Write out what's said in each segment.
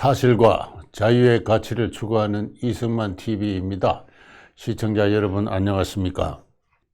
사실과 자유의 가치를 추구하는 이승만 TV입니다. 시청자 여러분 안녕하십니까?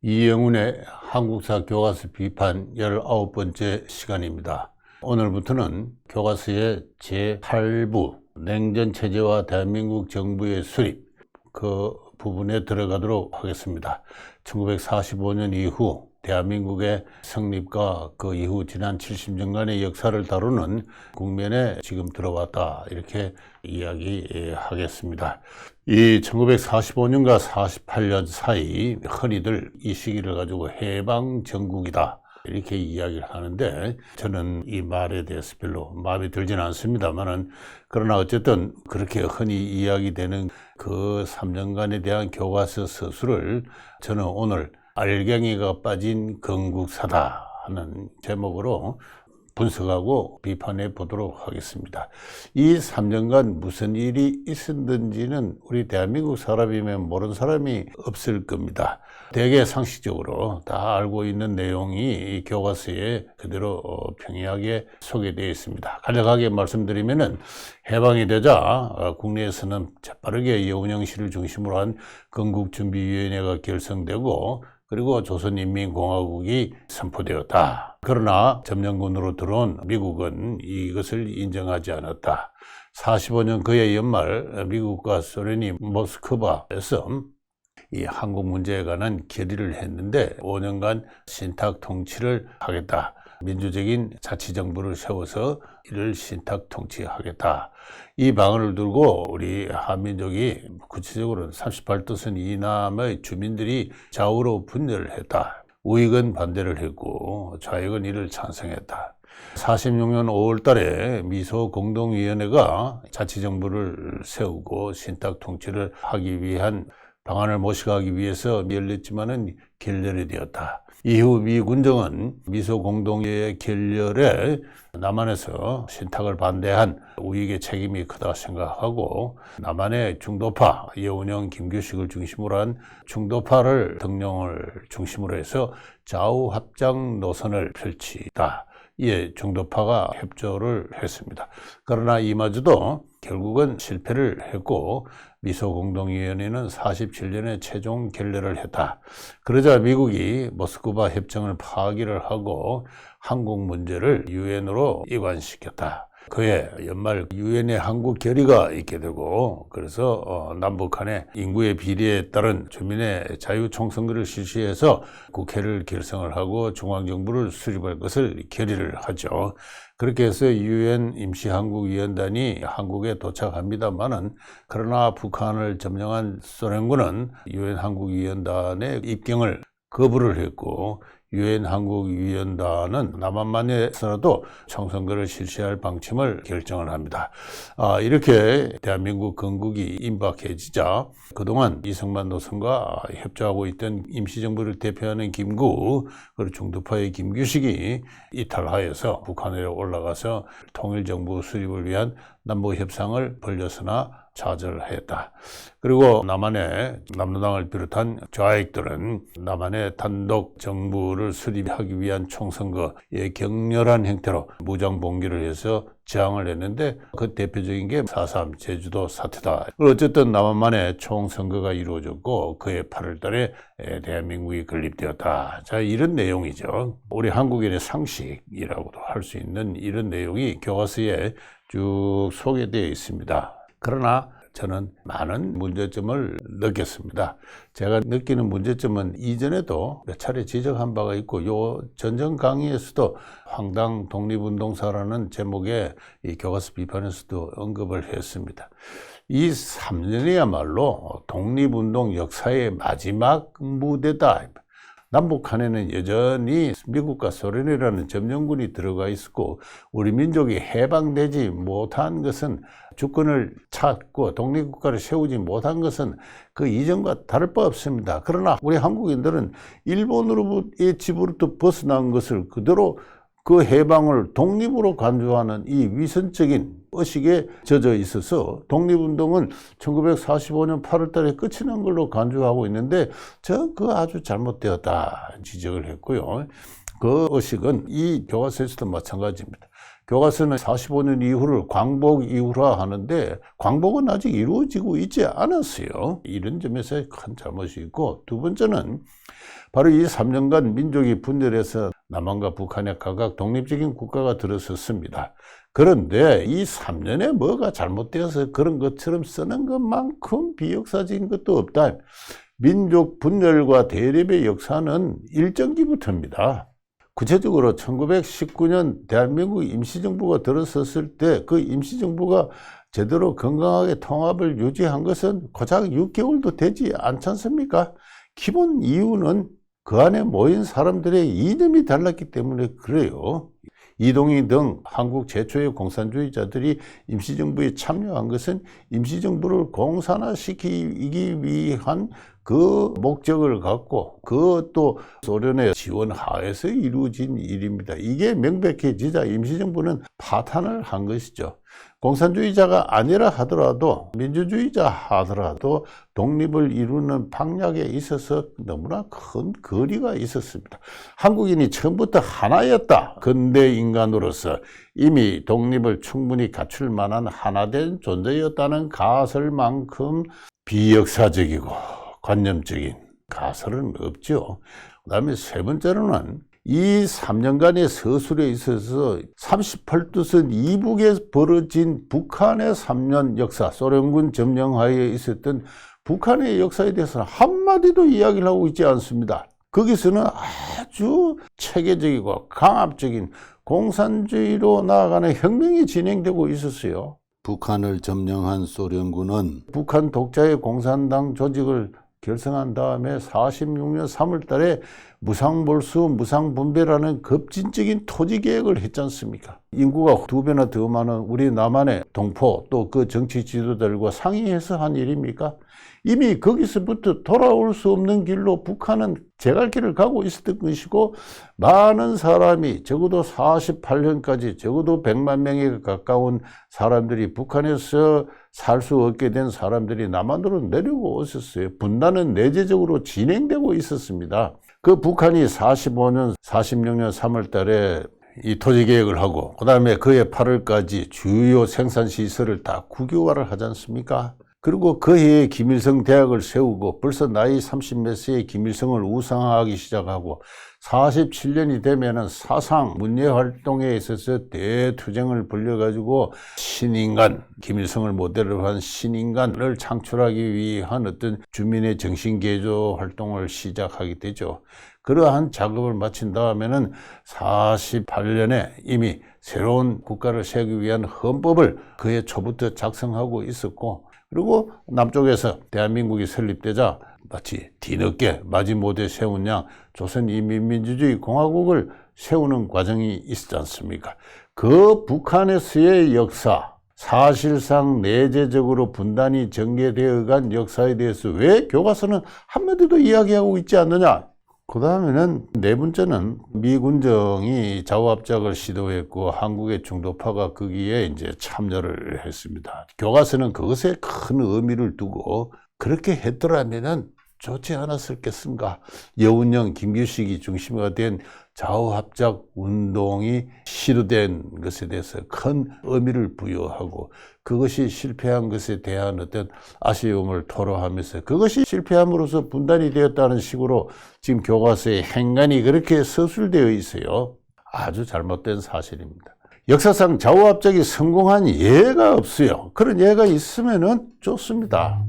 이영훈의 한국사 교과서 비판 19번째 시간입니다. 오늘부터는 교과서의 제8부 냉전체제와 대한민국 정부의 수립 그 부분에 들어가도록 하겠습니다. 1945년 이후 대한민국의 성립과 그 이후 지난 70년간의 역사를 다루는 국면에 지금 들어왔다, 이렇게 이야기하겠습니다. 이 1945년과 48년 사이 흔히들 이 시기를 가지고 해방정국이다, 이렇게 이야기를 하는데, 저는 이 말에 대해서 별로 마음에 들지는 않습니다만은, 그러나 어쨌든 그렇게 흔히 이야기되는 그 3년간에 대한 교과서 서술을 저는 오늘 알갱이가 빠진 건국사다 하는 제목으로 분석하고 비판해 보도록 하겠습니다. 이 3년간 무슨 일이 있었는지는 우리 대한민국 사람이면 모르는 사람이 없을 겁니다. 대개 상식적으로 다 알고 있는 내용이 이 교과서에 그대로 평이하게 소개되어 있습니다. 간략하게 말씀드리면은, 해방이 되자 국내에서는 재빠르게 여운형씨를 중심으로 한 건국준비위원회가 결성되고, 그리고 조선인민공화국이 선포되었다. 그러나 점령군으로 들어온 미국은 이것을 인정하지 않았다. 45년 그해 연말 미국과 소련이 모스크바에서 이 한국 문제에 관한 결의를 했는데, 5년간 신탁 통치를 하겠다. 민주적인 자치정부를 세워서 이를 신탁 통치하겠다. 이 방안을 두고 우리 한민족이, 구체적으로는 38도선 이남의 주민들이 좌우로 분열을 했다. 우익은 반대를 했고 좌익은 이를 찬성했다. 46년 5월 달에 미소공동위원회가 자치정부를 세우고 신탁 통치를 하기 위한 방안을 모색하기 위해서 열렸지만은 결렬이 되었다. 이후 미 군정은 미소공동회의 결렬에 남한에서 신탁을 반대한 우익의 책임이 크다 생각하고, 남한의 중도파 여운형 김규식을 중심으로 한 중도파를 등용을 중심으로 해서 좌우 합작 노선을 펼치다. 이에 중도파가 협조를 했습니다. 그러나 이마저도 결국은 실패를 했고, 미소공동위원회는 47년에 최종 결렬을 했다. 그러자 미국이 모스크바 협정을 파기를 하고 한국 문제를 유엔으로 이관시켰다. 그해 연말 유엔의 한국 결의가 있게 되고, 그래서 남북한의 인구의 비례에 따른 주민의 자유총선거를 실시해서 국회를 결성을 하고 중앙정부를 수립할 것을 결의를 하죠. 그렇게 해서 유엔 임시한국위원단이 한국에 도착합니다만은, 그러나 북한을 점령한 소련군은 유엔 한국위원단의 입경을 거부를 했고, 유엔 한국위원단은 남한만에서라도 총선거를 실시할 방침을 결정을 합니다. 이렇게 대한민국 건국이 임박해지자 그동안 이승만 노선과 협조하고 있던 임시정부를 대표하는 김구, 그리고 중도파의 김규식이 이탈하여서 북한으로 올라가서 통일정부 수립을 위한 남북협상을 벌려서나 좌절했다. 그리고 남한의 남로당을 비롯한 좌익들은 남한의 단독 정부를 수립하기 위한 총선거에 격렬한 형태로 무장 봉기를 해서 저항을 했는데, 그 대표적인 게 4.3 제주도 사태다. 어쨌든 남한만의 총선거가 이루어졌고, 그해 8월 달에 대한민국이 건립되었다. 자, 이런 내용이죠. 우리 한국인의 상식이라고도 할 수 있는 이런 내용이 교과서에 쭉 소개되어 있습니다. 그러나 저는 많은 문제점을 느꼈습니다. 제가 느끼는 문제점은 이전에도 몇 차례 지적한 바가 있고, 요 전전 강의에서도 황당 독립운동사라는 제목의 이 교과서 비판에서도 언급을 했습니다. 이 3년이야말로 독립운동 역사의 마지막 무대다. 남북한에는 여전히 미국과 소련이라는 점령군이 들어가 있었고, 우리 민족이 해방되지 못한 것은, 주권을 찾고 독립국가를 세우지 못한 것은 그 이전과 다를 바 없습니다. 그러나 우리 한국인들은 일본으로부터의 집으로부터 벗어난 것을 그대로 그 해방을 독립으로 간주하는 이 위선적인 의식에 젖어 있어서 독립운동은 1945년 8월 달에 끝이 난 걸로 간주하고 있는데, 저 그거 아주 잘못되었다 지적을 했고요. 그 의식은 이 교과서에서도 마찬가지입니다. 교과서는 45년 이후를 광복 이후라 하는데 광복은 아직 이루어지고 있지 않았어요. 이런 점에서 큰 잘못이 있고, 두 번째는 바로 이 3년간 민족이 분열해서 남한과 북한에 각각 독립적인 국가가 들어섰습니다. 그런데 이 3년에 뭐가 잘못되어서 그런 것처럼 쓰는 것만큼 비역사적인 것도 없다. 민족 분열과 대립의 역사는 일정기부터입니다. 구체적으로 1919년 대한민국 임시정부가 들어섰을 때 그 임시정부가 제대로 건강하게 통합을 유지한 것은 고작 6개월도 되지 않지 않습니까? 기본 이유는 그 안에 모인 사람들의 이념이 달랐기 때문에 그래요. 이동희 등 한국 최초의 공산주의자들이 임시정부에 참여한 것은 임시정부를 공산화시키기 위한 그 목적을 갖고 그것도 소련의 지원 하에서 이루어진 일입니다. 이게 명백해지자 임시정부는 파탄을 한 것이죠. 공산주의자가 아니라 하더라도 민주주의자 하더라도 독립을 이루는 방향에 있어서 너무나 큰 거리가 있었습니다. 한국인이 처음부터 하나였다. 근대 인간으로서 이미 독립을 충분히 갖출 만한 하나된 존재였다는 가설만큼 비역사적이고 관념적인 가설은 없죠. 그 다음에 세 번째로는 이 3년간의 서술에 있어서 38도선 이북에 벌어진 북한의 3년 역사, 소련군 점령하에 있었던 북한의 역사에 대해서는 한마디도 이야기를 하고 있지 않습니다. 거기서는 아주 체계적이고 강압적인 공산주의로 나아가는 혁명이 진행되고 있었어요. 북한을 점령한 소련군은 북한 독자의 공산당 조직을 결성한 다음에 46년 3월 달에 무상몰수, 무상분배라는 급진적인 토지개혁을 했지 않습니까? 인구가 2배나 더 많은 우리 남한의 동포 또 그 정치 지도자들과 상의해서 한 일입니까? 이미 거기서부터 돌아올 수 없는 길로 북한은 제갈길을 가고 있었던 것이고, 많은 사람이 적어도 48년까지 적어도 100만 명에 가까운 사람들이 북한에서 살 수 없게 된 사람들이 남한으로 내려오고 있었어요. 분단은 내재적으로 진행되고 있었습니다. 그 북한이 45년, 46년 3월 달에 이 토지개혁을 하고 그 다음에 그해 8월까지 주요 생산시설을 다 국유화를 하지 않습니까? 그리고 그 해에 김일성 대학을 세우고 벌써 나이 30몇 세에 김일성을 우상화하기 시작하고 47년이 되면은 사상 문예활동에 있어서 대투쟁을 벌여가지고 신인간, 김일성을 모델로 한 신인간을 창출하기 위한 어떤 주민의 정신개조 활동을 시작하게 되죠. 그러한 작업을 마친 다음에는 48년에 이미 새로운 국가를 세우기 위한 헌법을 그해 초부터 작성하고 있었고, 그리고 남쪽에서 대한민국이 설립되자 마치 뒤늦게 마지못해 세운 양 조선인민민주주의 공화국을 세우는 과정이 있지 않습니까? 그 북한에서의 역사, 사실상 내재적으로 분단이 전개되어 간 역사에 대해서 왜 교과서는 한마디도 이야기하고 있지 않느냐? 그 다음에는 네 번째는 미군정이 좌우합작을 시도했고 한국의 중도파가 거기에 이제 참여를 했습니다. 교과서는 그것에 큰 의미를 두고 그렇게 했더라면은 좋지 않았을겠습니까? 여운형, 김규식이 중심화 된 좌우합작 운동이 시도된 것에 대해서 큰 의미를 부여하고 그것이 실패한 것에 대한 어떤 아쉬움을 토로하면서 그것이 실패함으로써 분단이 되었다는 식으로 지금 교과서에 행간이 그렇게 서술되어 있어요. 아주 잘못된 사실입니다. 역사상 좌우합작이 성공한 예가 없어요. 그런 예가 있으면은 좋습니다.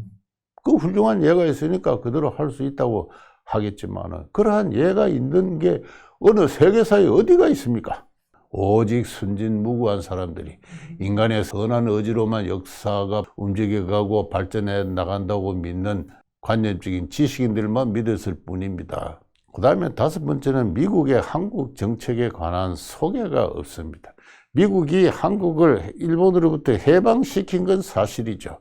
그 훌륭한 예가 있으니까 그대로 할 수 있다고 하겠지만 그러한 예가 있는 게 어느 세계사에 어디가 있습니까? 오직 순진무구한 사람들이 인간의 선한 의지로만 역사가 움직여가고 발전해 나간다고 믿는 관념적인 지식인들만 믿었을 뿐입니다. 그 다음에 다섯 번째는 미국의 한국 정책에 관한 소개가 없습니다. 미국이 한국을 일본으로부터 해방시킨 건 사실이죠.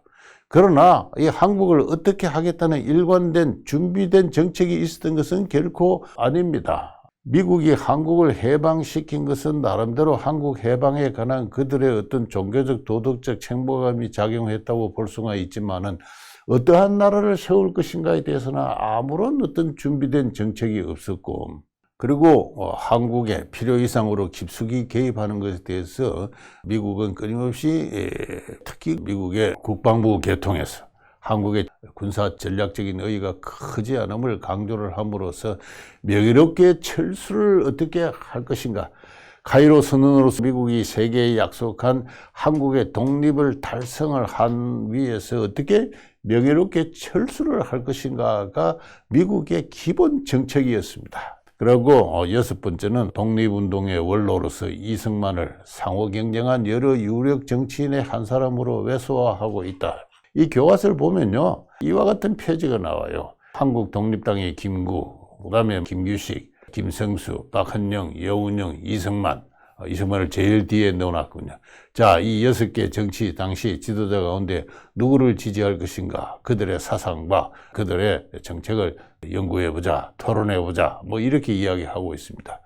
그러나 이 한국을 어떻게 하겠다는 일관된 준비된 정책이 있었던 것은 결코 아닙니다. 미국이 한국을 해방시킨 것은 나름대로 한국 해방에 관한 그들의 어떤 종교적 도덕적 책무감이 작용했다고 볼 수가 있지만은 어떠한 나라를 세울 것인가에 대해서는 아무런 어떤 준비된 정책이 없었고 그리고 한국에 필요 이상으로 깊숙이 개입하는 것에 대해서 미국은 끊임없이 특히 미국의 국방부 개통에서 한국의 군사 전략적인 의의가 크지 않음을 강조를 함으로써 명예롭게 철수를 어떻게 할 것인가. 카이로 선언으로서 미국이 세계에 약속한 한국의 독립을 달성을 한 위해서 어떻게 명예롭게 철수를 할 것인가가 미국의 기본 정책이었습니다. 그리고 여섯 번째는 독립운동의 원로로서 이승만을 상호 경쟁한 여러 유력 정치인의 한 사람으로 외소화하고 있다. 이 교과서를 보면요, 이와 같은 표지가 나와요. 한국 독립당의 김구, 그다음에 김규식, 김성수, 박헌영, 여운형, 이승만을 제일 뒤에 넣어놨군요. 자, 이 6개 정치 당시 지도자 가운데 누구를 지지할 것인가, 그들의 사상과 그들의 정책을 연구해보자, 토론해보자, 뭐 이렇게 이야기하고 있습니다.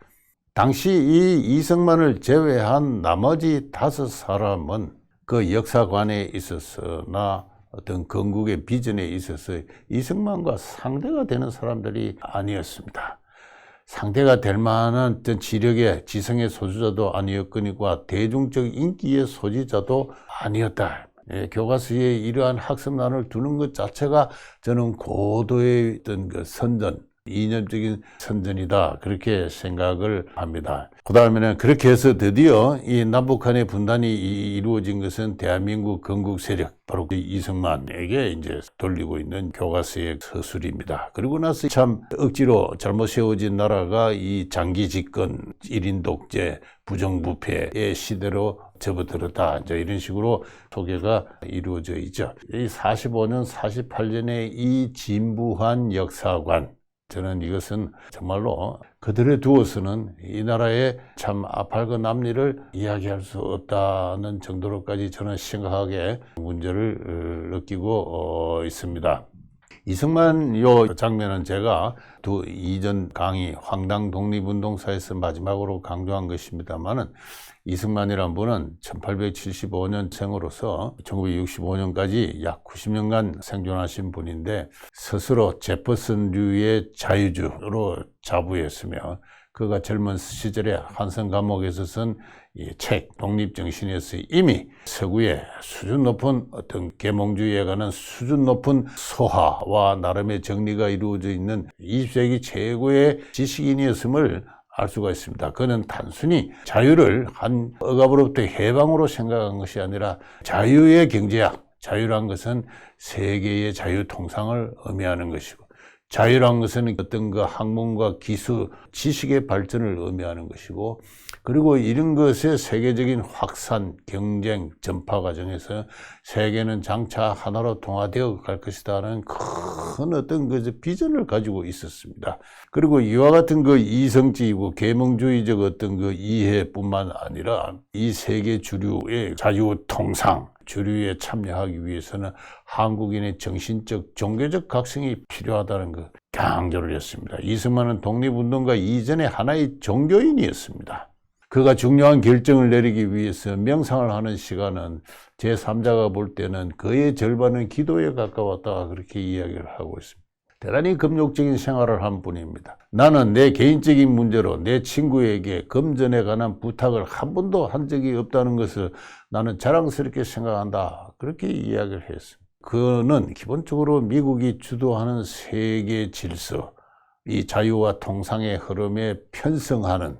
당시 이 이승만을 제외한 나머지 5사람은 그 역사관에 있어서나 어떤 건국의 비전에 있어서 이승만과 상대가 되는 사람들이 아니었습니다. 상대가 될 만한 어떤 지력의 지성의 소유자도 아니었거니와 대중적 인기의 소지자도 아니었다. 교과서에 이러한 학습란을 두는 것 자체가 저는 고도의 어떤 그 선전, 이념적인 선전이다, 그렇게 생각을 합니다. 그 다음에는 그렇게 해서 드디어 이 남북한의 분단이 이루어진 것은 대한민국 건국 세력, 바로 이승만에게 이제 돌리고 있는 교과서의 서술입니다. 그리고 나서 참 억지로 잘못 세워진 나라가 이 장기 집권, 1인 독재, 부정부패의 시대로 접어들었다, 이제 이런 식으로 소개가 이루어져 있죠. 이 45년, 48년의 이 진부한 역사관, 저는 이것은 정말로 그들에 두어서는 이 나라의 참 아팔과 남리를 이야기할 수 없다는 정도로까지 저는 심각하게 문제를 느끼고 있습니다. 이승만 요 장면은 제가 이전 강의 황당 독립운동사에서 마지막으로 강조한 것입니다만은, 이승만이란 분은 1875년 생으로서 1965년까지 약 90년간 생존하신 분인데, 스스로 제퍼슨류의 자유주로 자부했으며, 그가 젊은 시절에 한성 감옥에서 쓴 이 책 독립정신에서 이미 서구의 수준 높은 어떤 계몽주의에 관한 수준 높은 소화와 나름의 정리가 이루어져 있는 20세기 최고의 지식인이었음을 알 수가 있습니다. 그는 단순히 자유를 한 억압으로부터 해방으로 생각한 것이 아니라 자유의 경제학, 자유란 것은 세계의 자유 통상을 의미하는 것이고, 자유란 것은 어떤 그 학문과 기술, 지식의 발전을 의미하는 것이고, 그리고 이런 것의 세계적인 확산, 경쟁, 전파 과정에서 세계는 장차 하나로 통화되어 갈 것이다는 큰 어떤 그 비전을 가지고 있었습니다. 그리고 이와 같은 그 이성주의고 계몽주의적 어떤 그 이해뿐만 아니라 이 세계 주류의 자유 통상, 주류에 참여하기 위해서는 한국인의 정신적, 종교적 각성이 필요하다는 것 강조를 했습니다. 이승만은 독립운동가 이전에 하나의 종교인이었습니다. 그가 중요한 결정을 내리기 위해서 명상을 하는 시간은 제3자가 볼 때는 그의 절반은 기도에 가까웠다, 그렇게 이야기를 하고 있습니다. 대단히 금욕적인 생활을 한 분입니다. 나는 내 개인적인 문제로 내 친구에게 금전에 관한 부탁을 한 번도 한 적이 없다는 것을 나는 자랑스럽게 생각한다, 그렇게 이야기를 했습니다. 그는 기본적으로 미국이 주도하는 세계 질서, 이 자유와 통상의 흐름에 편성하는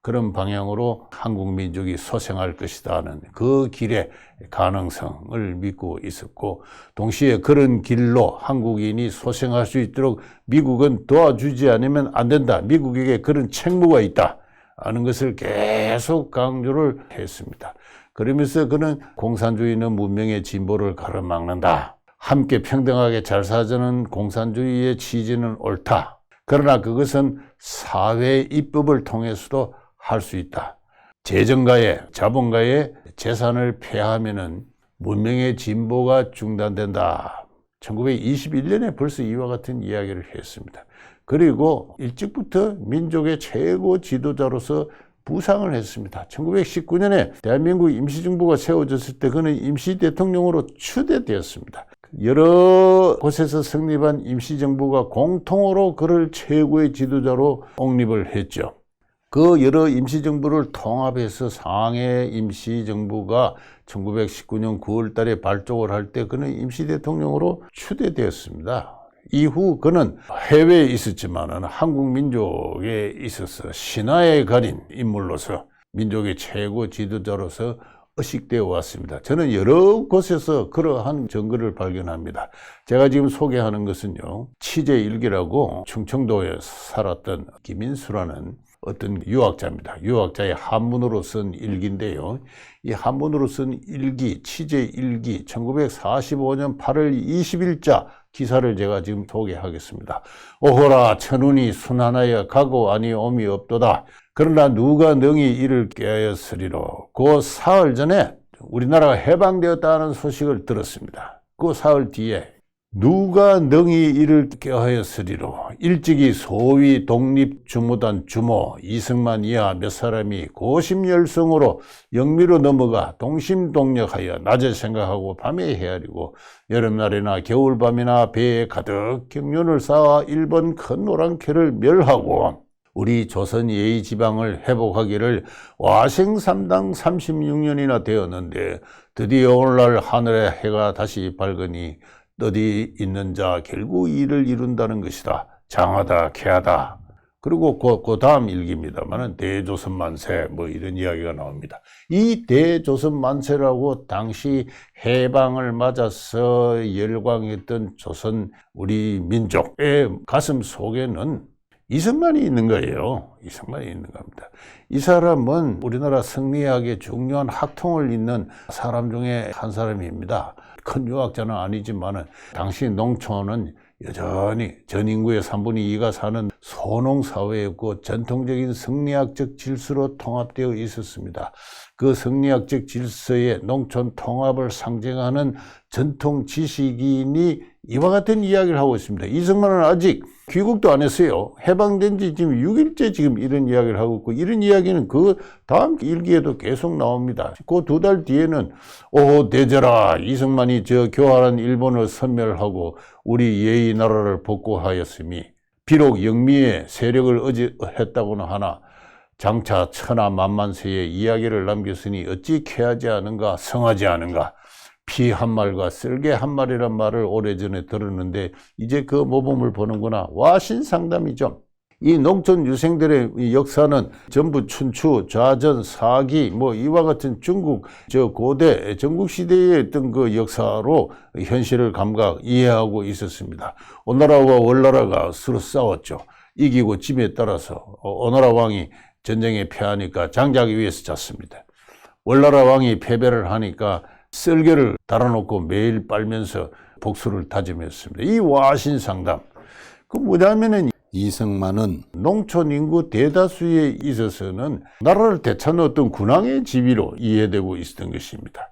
그런 방향으로 한국 민족이 소생할 것이라는 그 길의 가능성을 믿고 있었고, 동시에 그런 길로 한국인이 소생할 수 있도록 미국은 도와주지 않으면 안 된다, 미국에게 그런 책무가 있다 하는 것을 계속 강조를 했습니다. 그러면서 그는 공산주의는 문명의 진보를 가로막는다, 함께 평등하게 잘 사자는 공산주의의 취지는 옳다, 그러나 그것은 사회 입법을 통해서도 할 수 있다. 재정가에 자본가에 재산을 폐하면은 문명의 진보가 중단된다. 1921년에 벌써 이와 같은 이야기를 했습니다. 그리고 일찍부터 민족의 최고 지도자로서 부상을 했습니다. 1919년에 대한민국 임시정부가 세워졌을 때 그는 임시 대통령으로 추대되었습니다. 여러 곳에서 성립한 임시정부가 공통으로 그를 최고의 지도자로 옹립을 했죠. 그 여러 임시정부를 통합해서 상해 임시정부가 1919년 9월 달에 발족을 할 때 그는 임시대통령으로 추대되었습니다. 이후 그는 해외에 있었지만 한국 민족에 있어서 신화에 가린 인물로서 민족의 최고 지도자로서 의식되어 왔습니다. 저는 여러 곳에서 그러한 증거를 발견합니다. 제가 지금 소개하는 것은요, 취재일기라고 충청도에 살았던 김인수라는 어떤 유학자입니다. 유학자의 한문으로 쓴 일기인데요. 이 한문으로 쓴 일기, 취재일기 1945년 8월 20일자 기사를 제가 지금 소개하겠습니다. 오호라 천운이 순하나여 가고 아니옴이 없도다. 그러나 누가 능히 이를 깨하였으리로. 그 사흘 전에 우리나라가 해방되었다는 소식을 들었습니다. 그 사흘 뒤에 누가 능히 이를 깨하였으리로. 일찍이 소위 독립주무단 주모 이승만 이하 몇 사람이 고심열성으로 영미로 넘어가 동심동력하여 낮에 생각하고 밤에 헤아리고 여름날이나 겨울밤이나 배에 가득 경륜을 쌓아 일본 큰 노랑캐를 멸하고 우리 조선 예의지방을 회복하기를 와생삼당 36년이나 되었는데 드디어 오늘날 하늘에 해가 다시 밝으니 뜻이 있는 자 결국 이를 이룬다는 것이다. 장하다, 개하다. 그리고 그 다음 일기입니다만은 대조선 만세 뭐 이런 이야기가 나옵니다. 이 대조선 만세라고 당시 해방을 맞아서 열광했던 조선 우리 민족의 가슴 속에는 이승만이 있는 거예요. 이승만이 있는 겁니다. 이 사람은 우리나라 승리학의 중요한 학통을 잇는 사람 중에 한 사람입니다. 큰 유학자는 아니지만 당시 농촌은 여전히 전 인구의 3분의 2가 사는 소농사회였고 전통적인 승리학적 질서로 통합되어 있었습니다. 그 승리학적 질서의 농촌 통합을 상징하는 전통 지식인이 이와 같은 이야기를 하고 있습니다. 이승만은 아직 귀국도 안 했어요. 해방된 지 지금 6일째 지금 이런 이야기를 하고 있고, 이런 이야기는 그 다음 일기에도 계속 나옵니다. 그 2달 뒤에는 오 대저라, 이승만이 저 교활한 일본을 섬멸하고 우리 예의 나라를 복구하였으니 비록 영미의 세력을 의지했다고는 하나 장차 천하 만만세의 이야기를 남겼으니 어찌 캐하지 않은가, 성하지 않은가. 피 한 말과 쓸개 한 말이란 말을 오래전에 들었는데 이제 그 모범을 보는구나. 와신상담이죠. 이 농촌 유생들의 역사는 전부 춘추, 좌전, 사기 뭐 이와 같은 중국 저 고대 전국시대의 어떤 그 역사로 현실을 감각 이해하고 있었습니다. 오나라와 월나라가 서로 싸웠죠. 이기고 짐에 따라서 오나라 왕이 전쟁에 패하니까 장작 위에서 잤습니다. 월나라 왕이 패배를 하니까 쓸개를 달아놓고 매일 빨면서 복수를 다짐했습니다. 이 와신상담. 그 뭐냐면은 이승만은 농촌 인구 대다수에 있어서는 나라를 되찾는 군왕의 지위로 이해되고 있었던 것입니다.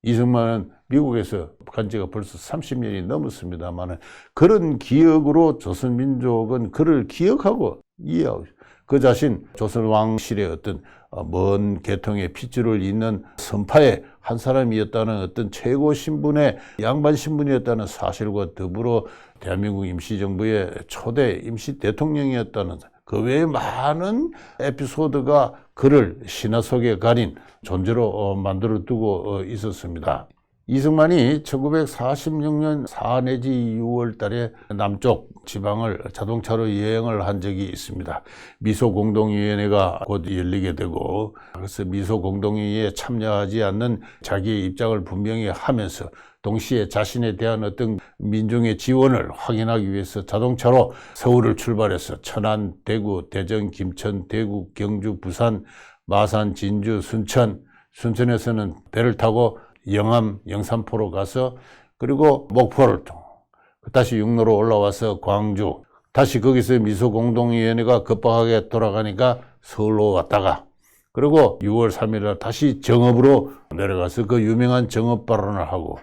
이승만은 미국에서 간 지가 벌써 30년이 넘었습니다만 그런 기억으로 조선민족은 그를 기억하고 이해하고 그 자신 조선 왕실의 어떤 먼 계통의 핏줄을 잇는 선파의 한 사람이었다는 어떤 최고 신분의 양반 신분이었다는 사실과 더불어 대한민국 임시정부의 초대 임시 대통령이었다는 그 외에 많은 에피소드가 그를 신화 속에 가린 존재로 만들어 두고 있었습니다. 이승만이 1946년 4 내지 6월 달에 남쪽 지방을 자동차로 여행을 한 적이 있습니다. 미소공동위원회가 곧 열리게 되고 그래서 미소공동위에 참여하지 않는 자기의 입장을 분명히 하면서 동시에 자신에 대한 어떤 민중의 지원을 확인하기 위해서 자동차로 서울을 출발해서 천안, 대구, 대전, 김천, 대구, 경주, 부산, 마산, 진주, 순천, 순천에서는 배를 타고 영암, 영산포로 가서 그리고 목포를 다시 육로로 올라와서 광주, 다시 거기서 미소공동위원회가 급박하게 돌아가니까 서울로 왔다가 그리고 6월 3일날 다시 정읍으로 내려가서 그 유명한 정읍 발언을 하고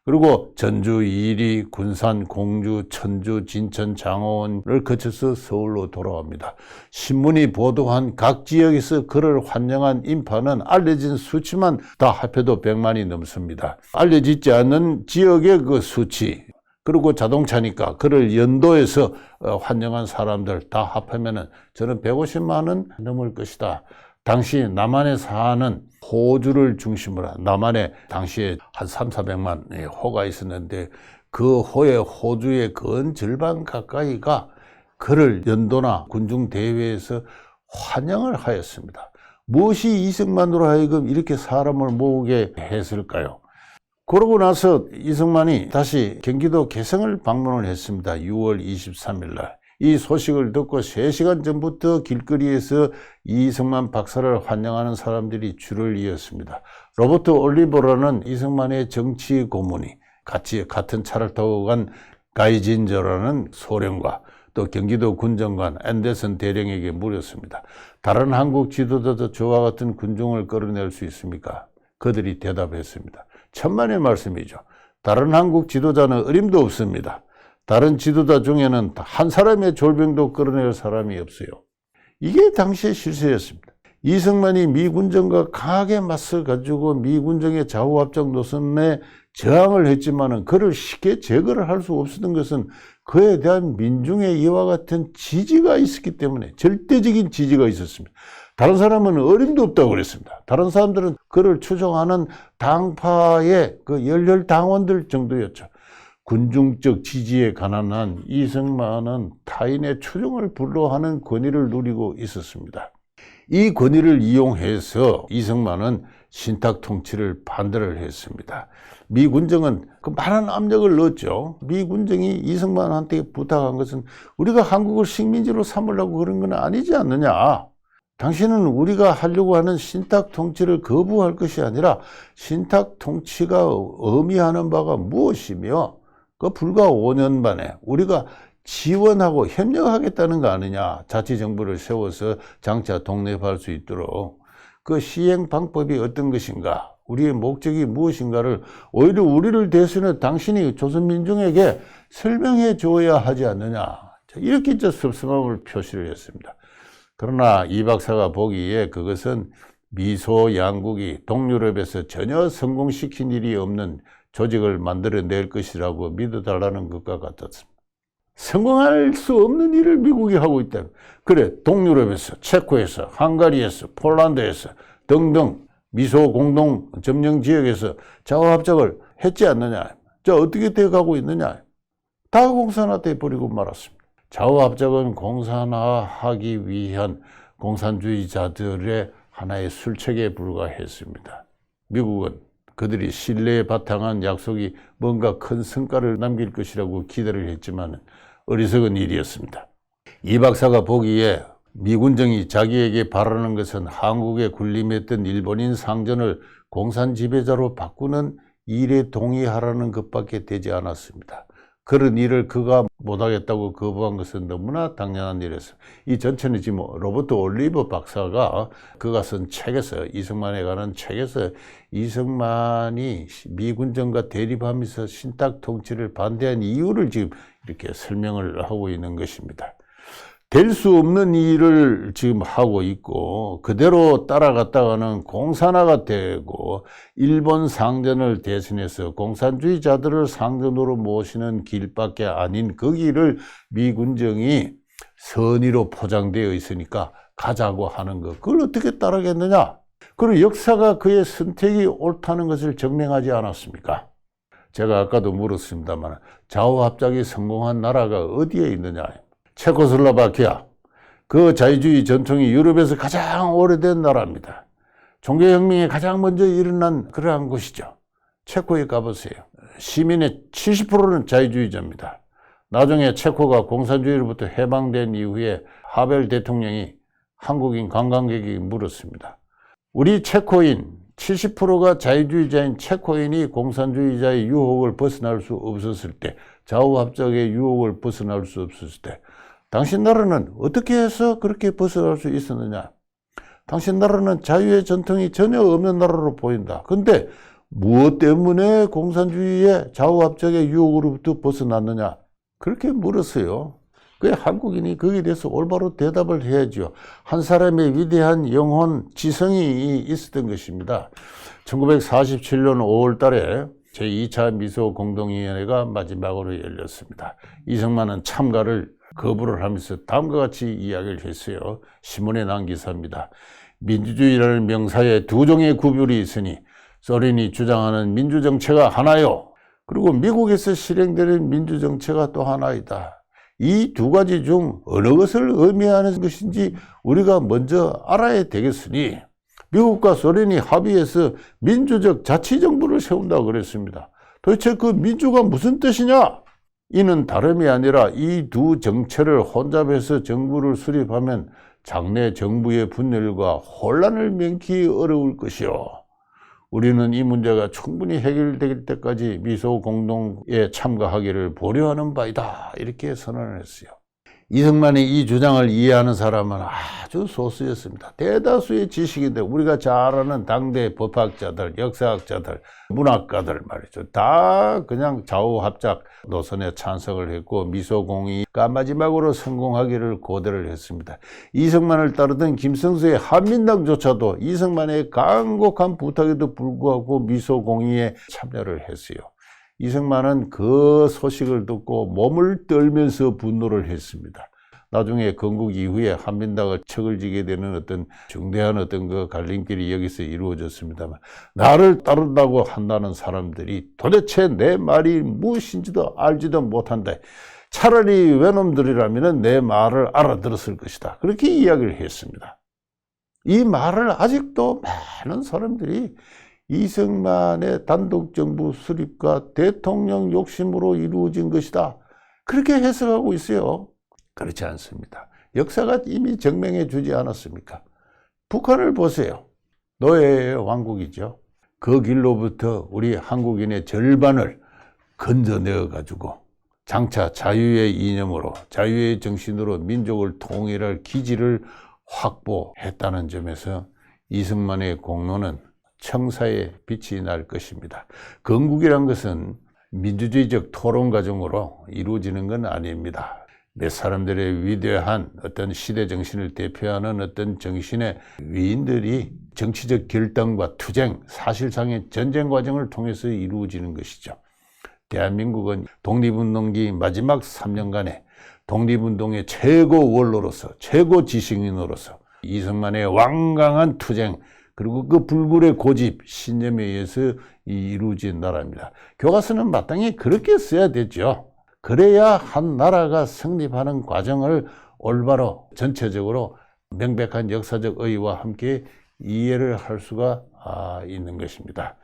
그리고 전주, 이리, 군산, 공주, 천주, 진천, 장원을 거쳐서 서울로 돌아옵니다. 신문이 보도한 각 지역에서 그를 환영한 인파는 알려진 수치만 다 합해도 100만이 넘습니다. 알려지지 않는 지역의 그 수치, 그리고 자동차니까 그를 연도에서 환영한 사람들 다 합하면은 저는 150만은 넘을 것이다. 당시 남한에 사는 호주를 중심으로 남한에 당시에 한 3,400만 호가 있었는데 그 호의 호주의 근 절반 가까이가 그를 연도나 군중 대회에서 환영을 하였습니다. 무엇이 이승만으로 하여금 이렇게 사람을 모으게 했을까요? 그러고 나서 이승만이 다시 경기도 개성을 방문을 했습니다. 6월 23일 날. 이 소식을 듣고 3시간 전부터 길거리에서 이승만 박사를 환영하는 사람들이 줄을 이었습니다. 로버트 올리버라는 이승만의 정치 고문이 같은 차를 타고 간 가이진저라는 소령과 또 경기도 군정관 앤더슨 대령에게 물었습니다. 다른 한국 지도자도 저와 같은 군중을 끌어낼 수 있습니까? 그들이 대답했습니다. 천만의 말씀이죠. 다른 한국 지도자는 어림도 없습니다. 다른 지도자 중에는 한 사람의 졸병도 끌어낼 사람이 없어요. 이게 당시의 실세였습니다. 이승만이 미군정과 강하게 맞서가지고 미군정의 좌우합작 노선에 저항을 했지만은 그를 쉽게 제거를 할 수 없었던 것은 그에 대한 민중의 이와 같은 지지가 있었기 때문에 절대적인 지지가 있었습니다. 다른 사람은 어림도 없다고 그랬습니다. 다른 사람들은 그를 추종하는 당파의 그 열혈 당원들 정도였죠. 군중적 지지에 가난한 이승만은 타인의 추종을 불러하는 권위를 누리고 있었습니다. 이 권위를 이용해서 이승만은 신탁 통치를 반대를 했습니다. 미군정은 그 많은 압력을 넣었죠. 미군정이 이승만한테 부탁한 것은 우리가 한국을 식민지로 삼으려고 그런 건 아니지 않느냐. 당신은 우리가 하려고 하는 신탁 통치를 거부할 것이 아니라 신탁 통치가 의미하는 바가 무엇이며 그 불과 5년 만에 우리가 지원하고 협력하겠다는 거 아니냐. 자치정부를 세워서 장차 독립할 수 있도록 그 시행 방법이 어떤 것인가, 우리의 목적이 무엇인가를 오히려 우리를 대신해 당신이 조선민중에게 설명해 줘야 하지 않느냐. 이렇게 섭섭함을 표시를 했습니다. 그러나 이 박사가 보기에 그것은 미소 양국이 동유럽에서 전혀 성공시킨 일이 없는 조직을 만들어낼 것이라고 믿어달라는 것과 같았습니다. 성공할 수 없는 일을 미국이 하고 있다. 그래, 동유럽에서, 체코에서, 헝가리에서, 폴란드에서 등등 미소 공동 점령 지역에서 좌우합작을 했지 않느냐. 자, 어떻게 돼가고 있느냐. 다 공산화돼 버리고 말았습니다. 좌우합작은 공산화하기 위한 공산주의자들의 하나의 술책에 불과했습니다. 미국은 그들이 신뢰에 바탕한 약속이 뭔가 큰 성과를 남길 것이라고 기대를 했지만 어리석은 일이었습니다. 이 박사가 보기에 미군정이 자기에게 바라는 것은 한국에 군림했던 일본인 상전을 공산 지배자로 바꾸는 일에 동의하라는 것밖에 되지 않았습니다. 그런 일을 그가 못하겠다고 거부한 것은 너무나 당연한 일이었어요. 이 전체는 지금 로버트 올리버 박사가 그가 쓴 책에서, 이승만에 관한 책에서 이승만이 미군정과 대립하면서 신탁 통치를 반대한 이유를 지금 이렇게 설명을 하고 있는 것입니다. 될 수 없는 일을 지금 하고 있고 그대로 따라갔다가는 공산화가 되고 일본 상전을 대신해서 공산주의자들을 상전으로 모시는 길밖에 아닌 그 길을 미군정이 선의로 포장되어 있으니까 가자고 하는 것, 그걸 어떻게 따르겠느냐. 그리고 역사가 그의 선택이 옳다는 것을 증명하지 않았습니까? 제가 아까도 물었습니다만 좌우합작이 성공한 나라가 어디에 있느냐. 체코슬로바키아, 그 자유주의 전통이 유럽에서 가장 오래된 나라입니다. 종교혁명이 가장 먼저 일어난 그러한 곳이죠. 체코에 가보세요. 시민의 70%는 자유주의자입니다. 나중에 체코가 공산주의로부터 해방된 이후에 하벨 대통령이 한국인 관광객에게 물었습니다. 우리 체코인 70%가 자유주의자인 체코인이 공산주의자의 유혹을 벗어날 수 없었을 때, 좌우합작의 유혹을 벗어날 수 없었을 때 당신 나라는 어떻게 해서 그렇게 벗어날 수 있었느냐? 당신 나라는 자유의 전통이 전혀 없는 나라로 보인다. 근데 무엇 때문에 공산주의의 좌우합작의 유혹으로부터 벗어났느냐? 그렇게 물었어요. 그 한국인이 거기에 대해서 올바로 대답을 해야죠. 한 사람의 위대한 영혼, 지성이 있었던 것입니다. 1947년 5월 달에 제2차 미소 공동위원회가 마지막으로 열렸습니다. 이승만은 참가를 거부를 하면서 다음과 같이 이야기를 했어요. 신문에 난 기사입니다. 민주주의라는 명사에 두 종의 구별이 있으니 소련이 주장하는 민주정체가 하나요. 그리고 미국에서 실행되는 민주정체가 또 하나이다. 이 두 가지 중 어느 것을 의미하는 것인지 우리가 먼저 알아야 되겠으니 미국과 소련이 합의해서 민주적 자치정부를 세운다고 그랬습니다. 도대체 그 민주가 무슨 뜻이냐? 이는 다름이 아니라 이 두 정체를 혼잡해서 정부를 수립하면 장래 정부의 분열과 혼란을 면키 어려울 것이요. 우리는 이 문제가 충분히 해결될 때까지 미소 공동에 참가하기를 보려하는 바이다. 이렇게 선언을 했어요. 이승만의 이 주장을 이해하는 사람은 아주 소수였습니다. 대다수의 지식인들, 우리가 잘 아는 당대 법학자들, 역사학자들, 문학가들 말이죠. 다 그냥 좌우합작 노선에 찬성을 했고 미소공의가 마지막으로 성공하기를 고대를 했습니다. 이승만을 따르던 김성수의 한민당조차도 이승만의 간곡한 부탁에도 불구하고 미소공의에 참여를 했어요. 이승만은 그 소식을 듣고 몸을 떨면서 분노를 했습니다. 나중에 건국 이후에 한민당을 척을 지게 되는 어떤 중대한 그 갈림길이 여기서 이루어졌습니다만, 나를 따른다고 한다는 사람들이 도대체 내 말이 무엇인지도 알지도 못한다. 차라리 외놈들이라면 내 말을 알아들었을 것이다. 그렇게 이야기를 했습니다. 이 말을 아직도 많은 사람들이 이승만의 단독정부 수립과 대통령 욕심으로 이루어진 것이다. 그렇게 해석하고 있어요. 그렇지 않습니다. 역사가 이미 증명해 주지 않았습니까? 북한을 보세요. 노예의 왕국이죠. 그 길로부터 우리 한국인의 절반을 건져내어 가지고 장차 자유의 이념으로, 자유의 정신으로 민족을 통일할 기지를 확보했다는 점에서 이승만의 공로는 청사에 빛이 날 것입니다. 건국이란 것은 민주주의적 토론 과정으로 이루어지는 건 아닙니다. 몇 사람들의 위대한 어떤 시대 정신을 대표하는 어떤 정신의 위인들이 정치적 결단과 투쟁, 사실상의 전쟁 과정을 통해서 이루어지는 것이죠. 대한민국은 독립운동기 마지막 3년간에 독립운동의 최고 원로로서, 최고 지식인으로서 이승만의 완강한 투쟁, 그리고 그 불굴의 고집, 신념에 의해서 이루어진 나라입니다. 교과서는 마땅히 그렇게 써야 되죠. 그래야 한 나라가 성립하는 과정을 올바로 전체적으로 명백한 역사적 의의와 함께 이해를 할 수가 있는 것입니다.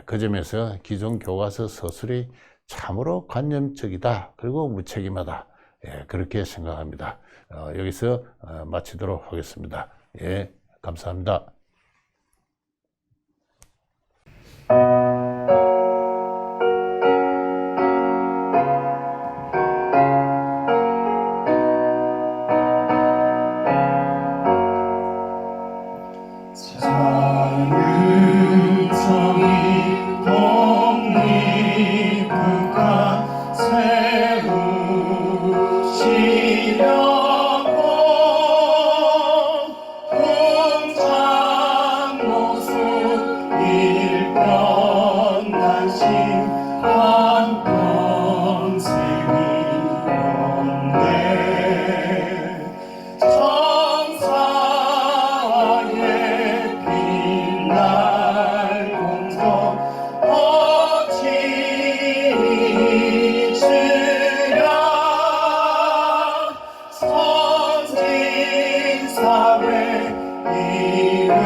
그 점에서 기존 교과서 서술이 참으로 관념적이다. 그리고 무책임하다. 그렇게 생각합니다. 여기서 마치도록 하겠습니다. 감사합니다. 사회 이룩하여